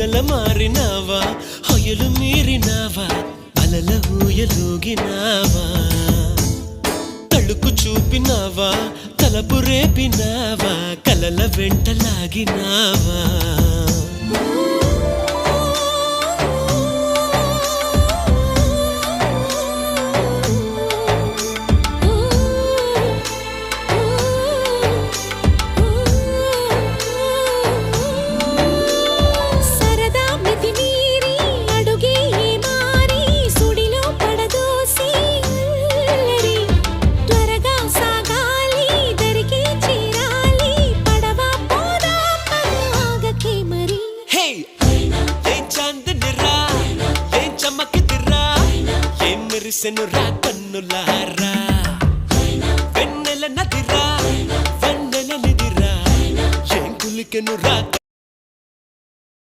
పగల మారినావా హొయలు మీరినావా అలల ఊయలూగినావా తళుకు చూపినావా తలపు రేపినావా కలల వెంటలాగినావా మెరిసెనురా కన్నులారా వెన్నెల నదిరా వెన్నెల నిదిరా ఏం కులికెనురా